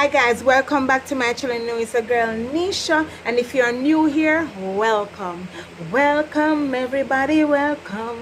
Hi guys, welcome back to my channel. It's a girl Neisha, and if you're new here, welcome everybody, welcome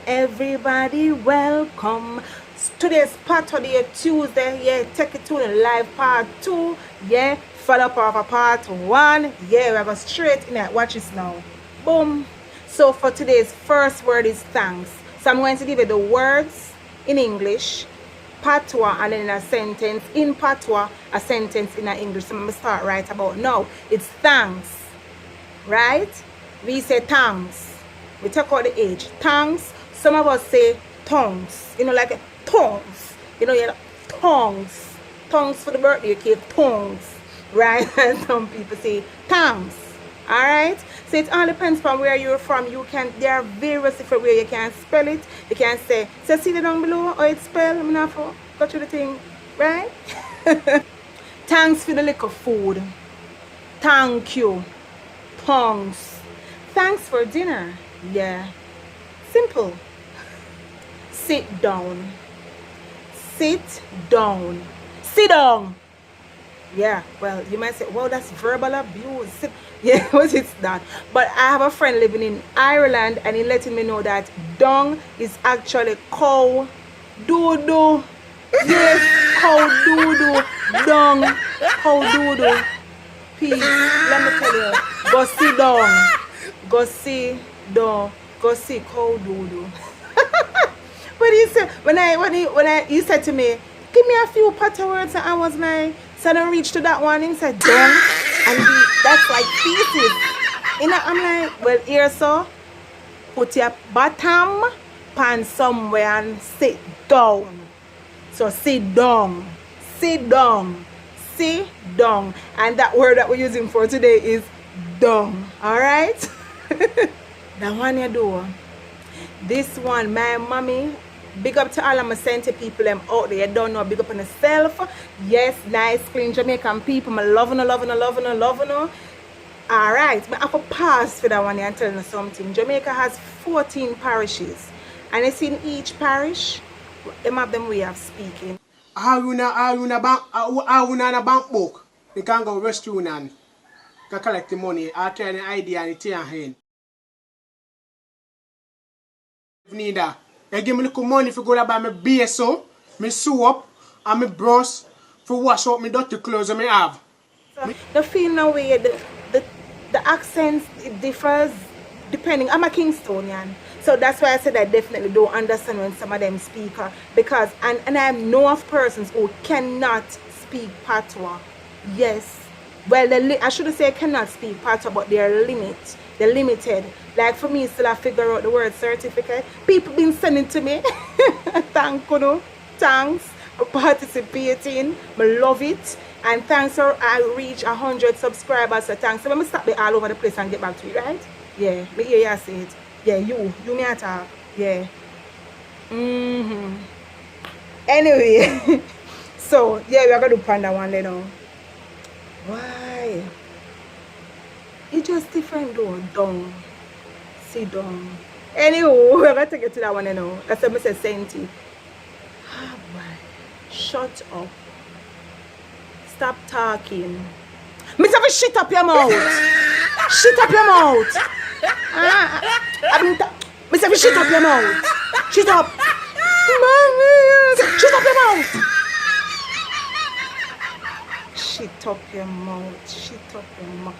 everybody, welcome. Today's Patois Tuesday. Yeah, take it to the live part 2. Yeah, follow up of a part 1. Yeah, we go straight in it. Watch this now. Boom. So for today's first word is thanks. So I'm going to give you the words in English, Patois, and then in a sentence in Patois, a sentence in English. So I'm going to start right about now. It's thanks, right? We say thanks. We take out the H. Thanks. Some of us say tongues. You know, like tongues. You know, you're tongues. Tongues for the birthday cake. Tongues, right? And some people say thanks. All right, so it all depends on where you're from. There are various different ways you can spell it. You can say, so see the down below how it's spelled. I'm not for go through the thing, right? Thanks for the liquor food. Thank you. Thanks. Thanks for dinner. Yeah, simple. Sit down. Sit down. Sit down. Yeah, well, you might say, well, that's verbal abuse. Yeah, what it's that. But I have a friend living in Ireland, and he letting me know that dung is actually cow doo-doo. Yes, cow doo-doo. Dung, cow doo-doo. Peace. Let me tell you. Go see dung. Go see dung. Go see cow doo-doo. But he said, when he said to me, give me a few Patois words, and I was like, so I don't reach to that one. He said, dung, and that's like feces. You know, I'm like, well, here, so put your bottom pan somewhere and sit down. So sit down, sit down, sit down. And that word that we're using for today is dung. All right? That one you do. This one, my mommy. Big up to all of my Sente people them out there. You don't know, big up on yourself. Yes, nice, clean Jamaican people. I loving her. Alright, I have to pause for that one and tell you something. Jamaica has 14 parishes. And it's in each parish, them have them way of speaking. How you na bank book? They can go restaurant and can collect the money. I carry the ID and it in your hand. Neither. They give me little money for go to buy my BSO, my soap, and my brush for wash out my dirty clothes that I have. So, the feel no way, the accent, it differs depending. I'm a Kingstonian, so that's why I said I definitely don't understand when some of them speak, because and I know of persons who cannot speak Patois. Yes, well, I shouldn't say cannot speak Patois, but they're limited. Like for me, still I figure out the word certificate. People been sending to me. Thanks for participating. I love it. And thanks for I reach 100 subscribers. So thanks. So let me stop it all over the place and get back to you, right? Yeah, me hear you say it. Yeah, you me attack. Yeah. Anyway, so yeah, we are gonna do panda one later. Why? It's just different though. Down. Sit down. Anywho, we're gonna take it to that one now. That's what I said, Senti. Ah, boy. Shut up. Stop talking. Miss have shut up your mouth. Shut up your mouth. Miss have shut up your mouth. Shut up. Shut up your mouth. Shut up your mouth. Shut up your mouth.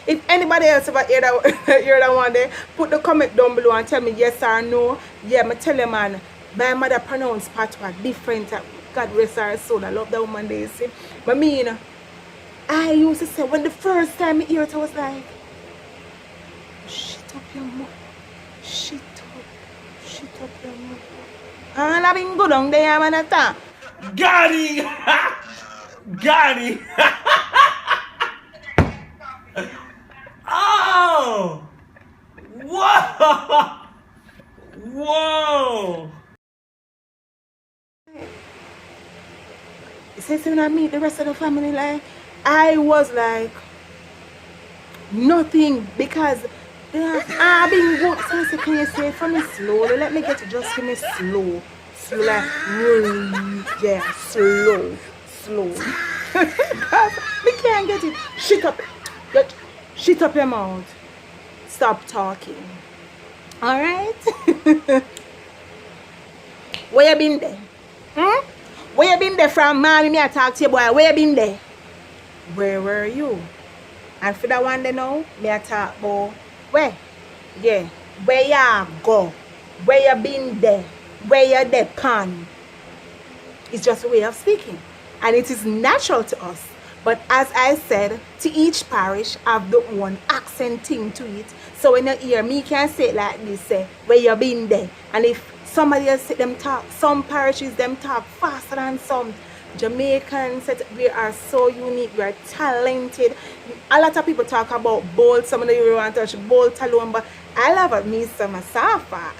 If anybody else ever hear that one there, put the comment down below and tell me yes or no. Yeah, I tell you, man, my mother pronounced Patois different. God rest her soul. I love that woman they say. But me, you know, I used to say when the first time I hear it, I was like, shut up your mouth. Shut up your mouth. And I've been good on there, man. Got it! Got it! Oh! Whoa! Whoa! It says when I meet the rest of the family, like, I was like, nothing, because I've been good. So I said, can you say it for me slowly? Let me get it, just give me slow. Slow, like, yeah, slow. slow. We can't get it. Shut up your mouth. Stop talking. Alright? Where you been there? Where you been there from, mommy? Me I talk to you, boy. Where you been there? Where were you? And for that one, they know, me I talk about where? Yeah. Where you go? Where you been there? Where you there, pan? It's just a way of speaking. And it is natural to us. But as I said, to each parish have the own accent thing to it. So when you hear me can say it like this, say, where you been there? And if somebody else say them talk, some parishes them talk faster than some. Jamaicans, we are so unique, we are talented. A lot of people talk about bold, some of them really want to touch bold alone, but I love me some Asafa.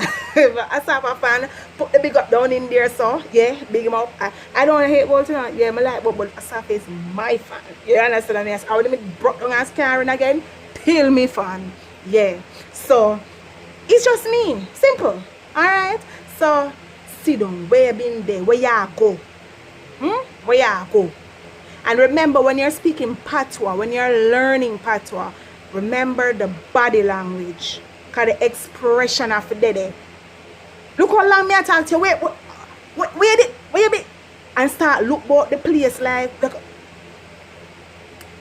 Asafa fan, put the big up down in there, so yeah, big him up. I don't hate bold, you know. Yeah, I like but Asafa is my fan. You understand? Yes, I would have broke down as Karen again, till me fan. Yeah, so it's just me, simple. Alright, so sit down, where you been there, where you go? Where you go? And remember, when you're speaking Patois, when you're learning Patois, remember the body language, because the expression of the day. Look how long me I talk to you. Where you be? And start look about the place like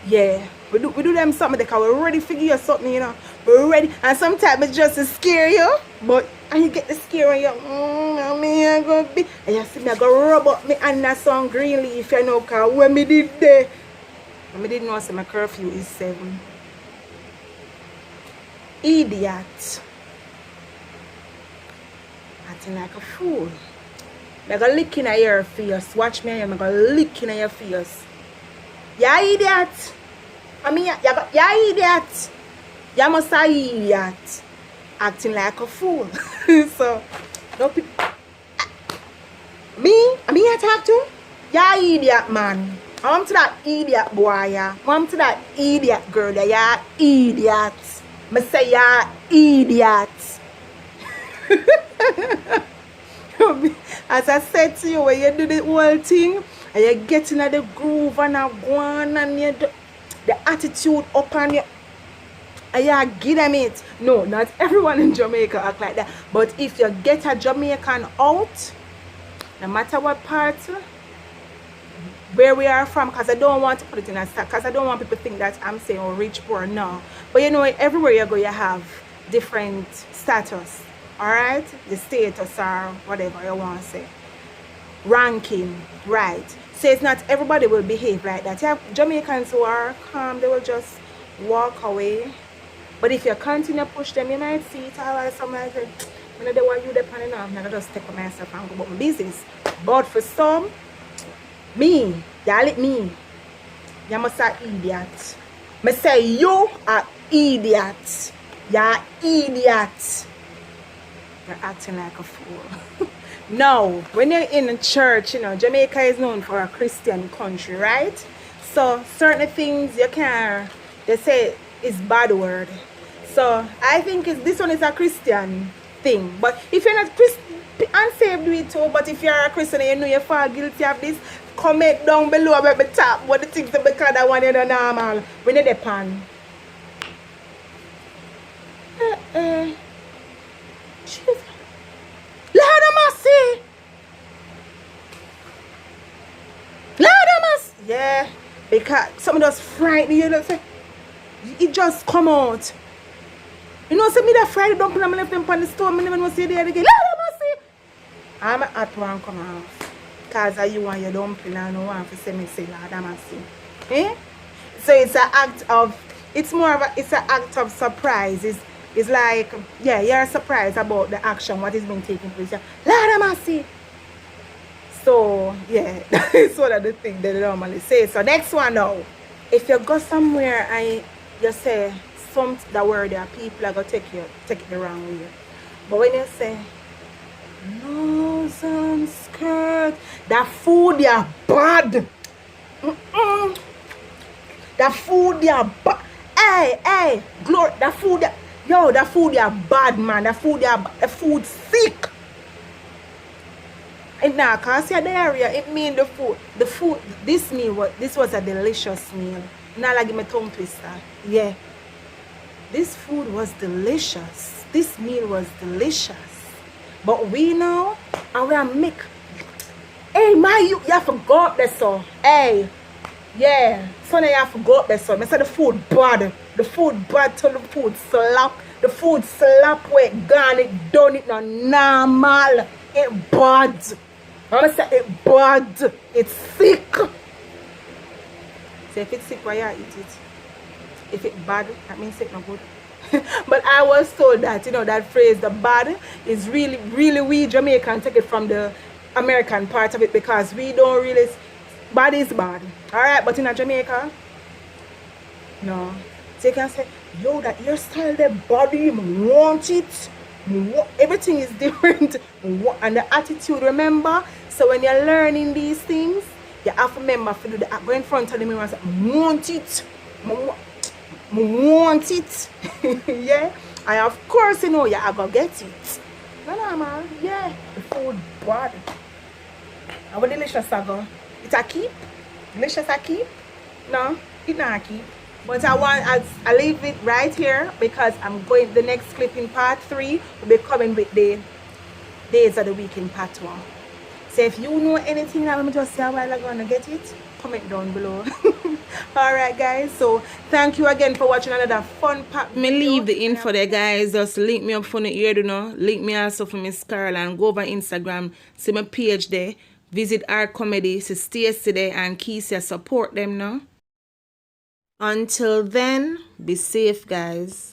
yeah. We do them something because we're ready to figure out something, you know. We're ready. And sometimes it's just to scare you. But and you get the scare and you me I go be and you see me I go rub up me and that some green leaf, you know, because when me did there. And me didn't know say my curfew is 7. Idiot. Acting like a fool. I'm going to lick in your face. Watch me, I'm going to lick in your face. Yeah, idiot. I mean, you idiot. You must say idiot. Acting like a fool. So, no people. Me I talk to? Yeah, idiot, man. I'm to that idiot boy, yeah. I'm to that idiot girl, yeah. Idiot. I say, yeah, idiot. As I said to you, when you do the whole thing, and you get in the groove and you go on and you do the attitude up on you, and you give them it. No, not everyone in Jamaica act like that. But if you get a Jamaican out, no matter what part, where we are from, because I don't want to put it in a stack, because I don't want people to think that I'm saying, oh, rich, poor, no. But you know, everywhere you go, you have different status. Alright, the status or whatever you want to say, ranking, right? So it's not everybody will behave like that. You have Jamaicans who are calm, they will just walk away. But if you continue to push them, you might see it all like somebody say, when they want you depending on, I'm not just take myself and go about my business. But for some, me, y'all like me, you must say idiot. I say you are idiot. You're idiot. You're acting like a fool. Now, when you're in a church, you know, Jamaica is known for a Christian country, right? So, certain things you can't, they say it's bad word. So, I think this one is a Christian thing. But if you're not unsaved, do it too. But if you're a Christian and you know you fall guilty of this, comment down below about the top what the things that because I want you to normal. When you're depend. Jesus. Lord of mercy. Lord of mercy. Yeah. Because some of those frighten you know, say it just come out. You know, say me that Friday dumpling and I left them on the store, I never know see there again. Lord of mercy. I'm at one come off. Because you want your dumpling and I want to say me say Lord of mercy. Eh? So it's an act of, it's more of a, it's an act of surprise. It's like, yeah, you're surprised about the action, what is being taken place. Lord of mercy. So, yeah, that's one of the things they normally say. So, next one now. If you go somewhere and you say the word there, people are going to take it the wrong way. But when you say, nose and skirt, that food you're bad. That food you're bad. Hey, glory, that food yo, that food you're bad, man. That food you're the food sick. And now, cause your diarrhea, it mean the food, this meal, this was a delicious meal. Now, like, give me tongue twister. Yeah. This food was delicious. This meal was delicious. But we know, and we are make. Hey, you forgot that so. Hey, yeah. So now you forgot that so. I said the food bad. The food bad till the food slap. The food slap where it gone, it done it not normal. It bad. I'm say it bad. It's sick. So if it's sick, why you eat it? If it's bad, that means it's not good. But I was told that, you know, that phrase, the bad, is really, really, we Jamaican take it from the American part of it, because we don't really, bad is bad. Alright, but in a Jamaica, no. So you can say, yo, that your style, the body, want it. Everything is different. And the attitude, remember? So when you're learning these things, you have to remember to do that. Go in front of the mirror and say, want it. Want it. Yeah. And of course, you know, you are going to get it. No, man. Yeah. The food bad. How delicious I go? It's a keep? Delicious a keep? No, it's not a keep. But I leave it right here, because I'm going, the next clip in part 3 will be coming with the days of the week in Patois. So if you know anything that I'm just say a while ago and get it, comment down below. Alright guys, so thank you again for watching another fun part. Me leave the info there, guys. Just link me up for the ear, you know. Link me also for Miss Carol, and go over Instagram, see my page there. Visit our comedy, so Stacy there and Keisha, support them now. Until then, be safe, guys.